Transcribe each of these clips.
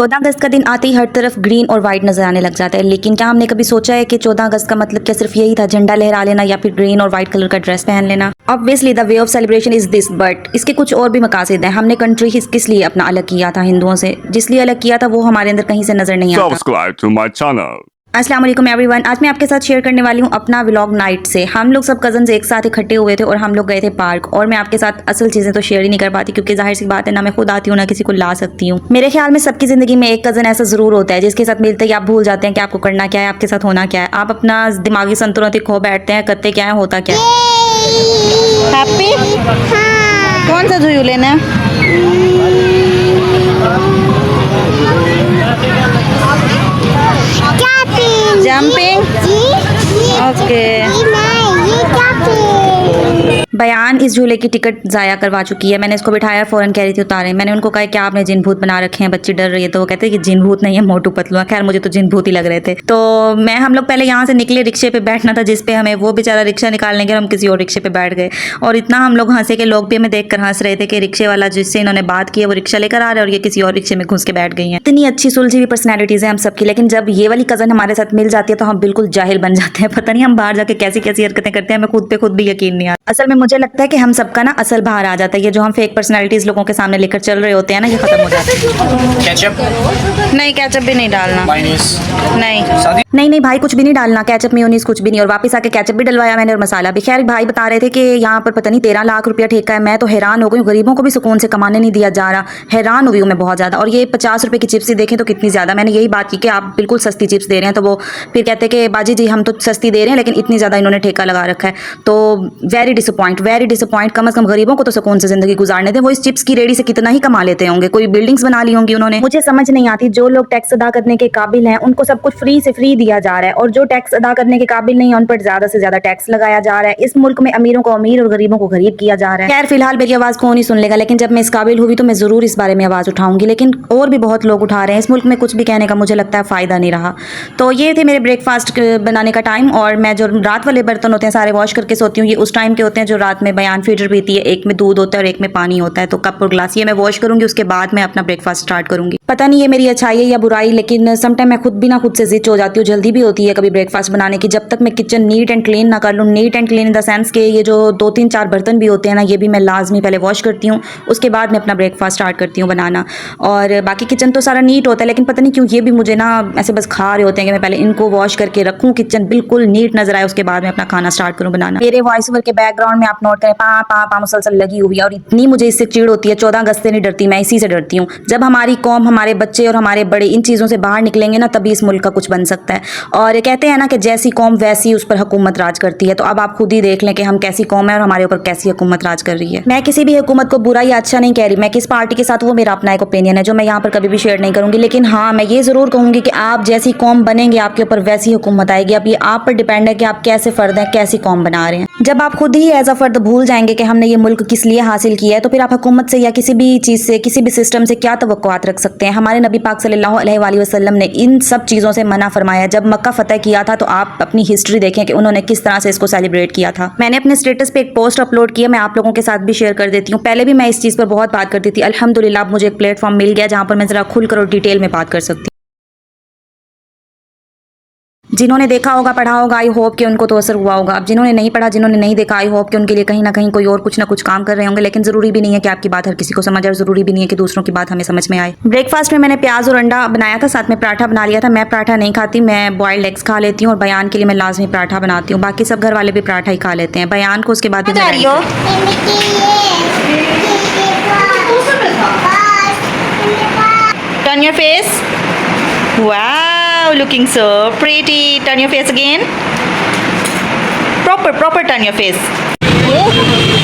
14 अगस्त का दिन आते ही हर तरफ ग्रीन और वाइट नजर आने लग जाता है, लेकिन क्या हमने कभी सोचा है कि 14 अगस्त का मतलब क्या सिर्फ यही था, झंडा लहरा लेना या फिर ग्रीन और वाइट कलर का ड्रेस पहन लेना। Obviously the way of celebration is this, but इसके कुछ और भी मकासद हैं। हमने कंट्री किस लिए अपना अलग किया था हिंदुओं से, जिस लिए अलग किया था वो हमारे अंदर कहीं से नजर नहीं आता। Subscribe to my channel. अस्सलाम वालेकुम एवरीवन, आज मैं आपके साथ शेयर करने वाली हूँ अपना व्लॉग नाइट से। हम लोग सब कजन्स एक साथ इकट्ठे हुए थे और हम लोग गए थे पार्क। और मैं आपके साथ असल चीज़ें तो शेयर ही नहीं कर पाती, क्योंकि जाहिर सी बात है ना मैं खुद आती हूँ ना किसी को ला सकती हूँ। मेरे ख्याल में सबकी ज़िंदगी में एक कज़न ऐसा ज़रूर होता है जिसके साथ मिलते ही आप भूल जाते हैं कि आपको करना क्या है, आपके साथ होना क्या है। आप अपना दिमागी संतुलन खो बैठते हैं, करते क्या है, होता क्या है। हैप्पी? कौन सा झूलू लेना है? जंपिंग? ओके। बयान इस झूले की टिकट ज़ाया करवा चुकी है। मैंने इसको बिठाया, फ़ौरन कह रही थी उतारें। मैंने उनको कहा कि आपने जिन भूत बना रखे हैं, बच्ची डर रही है। तो वो कहते हैं कि जिन भूत नहीं है, मोटू पतलू है। खैर मुझे तो जिन भूत ही लग रहे थे। तो हम लोग पहले यहाँ से निकले, रिक्शे पे बैठना था जिस पे हमें, वो बेचारा रिक्शा निकालने के हम किसी और रिक्शे पे बैठ गए। और इतना हम लोग हंसे कि लोग भी हमें देख कर हंस रहे थे कि रिक्शे वाला जिससे इन्होंने बात की है वो रिक्शा लेकर आ रहा है और ये किसी और रिक्शे में घुस के बैठ गई हैं। इतनी अच्छी सुलझी हुई पर्सनैलिटीज़ हैं हम सबकी, लेकिन जब ये वाली कज़न हमारे साथ मिल जाती है तो हम बिल्कुल जाहिल बन जाते हैं। पता नहीं हम बाहर जाके कैसी कैसी हरकतें करते हैं, हमें खुद पे खुद भी यकीन नहीं आता। असल में मुझे लगता है कि हम सबका ना असल बाहर आ जाता है। ये जो हम फेक पर्सनालिटीज लोगों के सामने लेकर चल रहे होते हैं ना, ये खत्म हो जाता है। केचप? नहीं, केचप भी नहीं डालना। मायोनीज? नहीं नहीं भाई, कुछ भी नहीं डालना, केचप मेयोनीज कुछ भी नहीं। और वापस आके केचप भी डलवाया मैंने और मसाला भी। खैर भाई बता रहे थे कि यहाँ पर पता नहीं 13 लाख रुपया ठेका है। मैं तो हैरान हो गई हूँ, गरीबों को भी सुकून से कमाने नहीं दिया जा रहा। हैरान हुई हूँ मैं बहुत ज़्यादा। और ये 50 रुपये की चिप्स ही देखें तो कितनी ज़्यादा। मैंने यही बात की कि आप बिल्कुल सस्ती चिप्स दे रहे हैं, तो वो फिर कहते हैं कि बाजी जी हम तो सस्ती दे रहे हैं लेकिन इतनी ज़्यादा इन्होंने ठेका लगा रखा है। तो वेरी डिसअपॉइंट। कम से कम गरीबों को तो सुकून से जिंदगी गुजारने दें। वो इस चिप्स की रेडी से कितना ही कमा लेते होंगे, कोई बिल्डिंग्स बना ली होंगी उन्होंने। मुझे समझ नहीं आती, जो लोग टैक्स अदा करने के काबिल हैं उनको सब कुछ फ्री से फ्री दिया जा रहा है, और जो टैक्स अदा करने के काबिल नहीं है उन पर ज्यादा से ज्यादा टैक्स लगाया जा रहा है। इस मुल्क में अमीरों को अमीर और गरीबों को गरीब किया जा रहा है। खैर फिलहाल मेरी आवाज कौन ही सुन लेगा, लेकिन जब मैं इस काबिल हुई तो मैं जरूर इस बारे में आवाज उठाऊंगी। लेकिन और भी बहुत लोग उठा रहे हैं। इस मुल्क में कुछ भी कहने का मुझे लगता है फायदा नहीं रहा। तो ये थे मेरे ब्रेकफास्ट बनाने का टाइम। और मैं जो रात वाले बर्तन होते हैं सारे वॉश करके सोती हूँ। ये उस टाइम के होते हैं जो रात में बयान फीडर पीती है, एक में दूध होता है और एक में पानी होता है। तो कप और ग्लास ये मैं वॉश करूंगी, उसके बाद मैं अपना ब्रेकफास्ट स्टार्ट करूंगी। पता नहीं ये मेरी अच्छाई है या बुराई, लेकिन समटाइम मैं खुद भी ना खुद से जिद हो जाती हूँ। जल्दी भी होती है कभी ब्रेकफास्ट बनाने की। जब तक मैं किचन नीट एंड क्लीन ना कर लूँ, neat and clean in the sense के ये जो 2-3-4 बर्तन भी होते हैं ना, ये भी मैं लाजमी पहले वॉश करती हूँ, उसके बाद मैं अपना ब्रेकफास्ट स्टार्ट करती हूँ बनाना। और बाकी किचन तो सारा नीट होता है, लेकिन पता नहीं क्यों ये भी मुझे ना ऐसे बस खा रहे होते हैं कि मैं पहले इनको वॉश करके रखूँ, किचन बिल्कुल नीट नजर आए, उसके बाद मैं अपना खाना स्टार्ट करूँ बनाना। मेरे वॉइस ओवर के बैकग्राउंड में आप नोट करें, पा पा पा मुसलसल लगी हुई है। और इतनी मुझे इससे चिढ़ होती है। 14 अगस्त से नहीं डरती मैं, इसी से डरती हूँ। जब हमारी कौम, हमारे बच्चे और हमारे बड़े इन चीज़ों से बाहर निकलेंगे ना, तभी इस मुल्क का कुछ बन सकता है। और कहते हैं ना कि जैसी कौम वैसी उस पर हुकूमत राज करती है। तो अब आप खुद ही देख लें कि हम कैसी कौम है और हमारे ऊपर कैसी हुकूमत राज कर रही है। मैं किसी भी हुकूमत को बुरा या अच्छा नहीं कह रही, मैं किस पार्टी के साथ, वो मेरा अपना एक ओपिनियन है जो मैं यहाँ पर कभी भी शेयर नहीं करूँगी। लेकिन हाँ, मैं ये ज़रूर कहूँगी कि आप जैसी कौम बनेंगे आपके ऊपर वैसी हुकूमत आएगी। अब ये आप पर डिपेंड है कि आप कैसे फ़र्द हैं, कैसी कौम बना रहे हैं। जब आप खुद ही एज अ फ़र्द भूल जाएंगे कि हमने ये मुल्क किस लिए हासिल किया है, तो फिर आप हुकूमत से या किसी भी चीज़ से, किसी भी सिस्टम से क्या तवक्कुआत रख सकते हैं। हमारे नबी पाक सल्लल्लाहु अलैहि वसल्लम ने इन सब चीज़ों से मना फरमाया। जब मक्का फतह किया था तो आप अपनी हिस्ट्री देखें कि उन्होंने किस तरह से इसको सेलिब्रेट किया था। मैंने अपने स्टेटस पे एक पोस्ट अपलोड किया, मैं आप लोगों के साथ भी शेयर कर देती हूँ। पहले भी मैं इस चीज़ पर बहुत बात करती थी। अल्हम्दुलिल्लाह अब मुझे एक प्लेटफॉर्म मिल गया जहाँ पर मैं ज़रा खुलकर और डिटेल में बात कर सकती हूँ। जिन्होंने देखा होगा, पढ़ा होगा, आई होप कि उनको तो असर हुआ होगा। अब जिन्होंने नहीं पढ़ा, जिन्होंने नहीं देखा, आई होप कि उनके लिए कहीं ना कहीं कोई और कुछ ना कुछ काम कर रहे होंगे। लेकिन ज़रूरी भी नहीं है कि आपकी बात हर किसी को समझ आए, ज़रूरी भी नहीं है कि दूसरों की बात हमें समझ में आए। ब्रेकफास्ट में मैंने प्याज और अंडा बनाया था, साथ में पराठा बना लिया था। मैं पराठा नहीं खाती, मैं बॉइल्ड एग्स खा लेती हूँ और बयान के लिए मैं लाजमी पराठा बनाती हूँ। बाकी सब घर वाले भी पराठा ही खा लेते हैं। बयान को उसके बाद भी turn your face. Wow, looking so pretty. Turn your face again. Proper turn your face.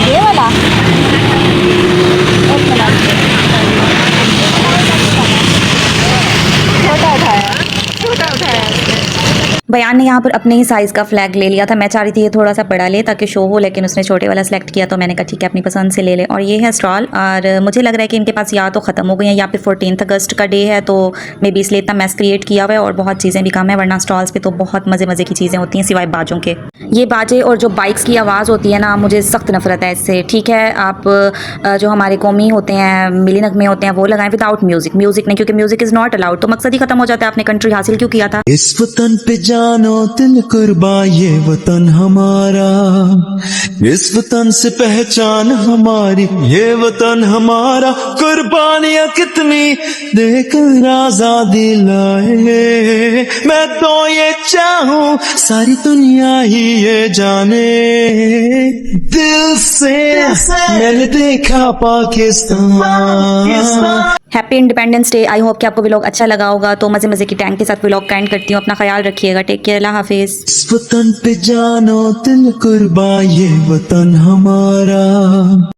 ये वाला। छोटा उठाया। बयान ने यहाँ पर अपने ही साइज़ का फ्लैग ले लिया था। मैं चाह रही थी ये थोड़ा सा बड़ा ले ताकि शो हो, लेकिन उसने छोटे वाला सेलेक्ट किया तो मैंने कहा ठीक है अपनी पसंद से ले ले। और ये है स्टॉल, और मुझे लग रहा है कि इनके पास या तो ख़त्म हो गई हैं या फिर 14 अगस्त का डे है, तो मे बी इसलिए इतना मैस क्रिएट किया हुआ है और बहुत चीज़ें भी कम है, वरना स्टॉल्स पे तो बहुत मज़े मज़े की चीज़ें होती हैं सिवाय बाजों के। ये बाजे और जो बाइक्स की आवाज़ होती है ना, मुझे सख्त नफरत है इससे। ठीक है आप जो हमारे कौमी होते हैं, मिली नगमे होते हैं, वो लगाएं विदाउट म्यूज़िक। म्यूज़िक नहीं, क्योंकि म्यूज़िक इज़ नॉट अलाउड, तो मकसद ही ख़त्म हो जाता है। आपने कंट्री हासिल क्यों किया था? इस वतन पे जानो दिल कुर्बा, ये वतन हमारा, इस वतन से पहचान हमारी, ये वतन हमारा, कुर्बानियां कितनी देकर आजादी लाए। मैं तो ये चाहूं सारी दुनिया ही ये जाने, दिल से मैंने देखा Pakistan. Happy independence day. I hope कि आपको व्लॉग अच्छा लगा होगा। तो मज़े मज़े की टैंक के साथ व्लॉग का एंड करती हूँ। अपना ख्याल रखिएगा। Take care. अल्लाह हाफिज़। इस वतन पे जानो दिल कुर्बा, ये वतन हमारा।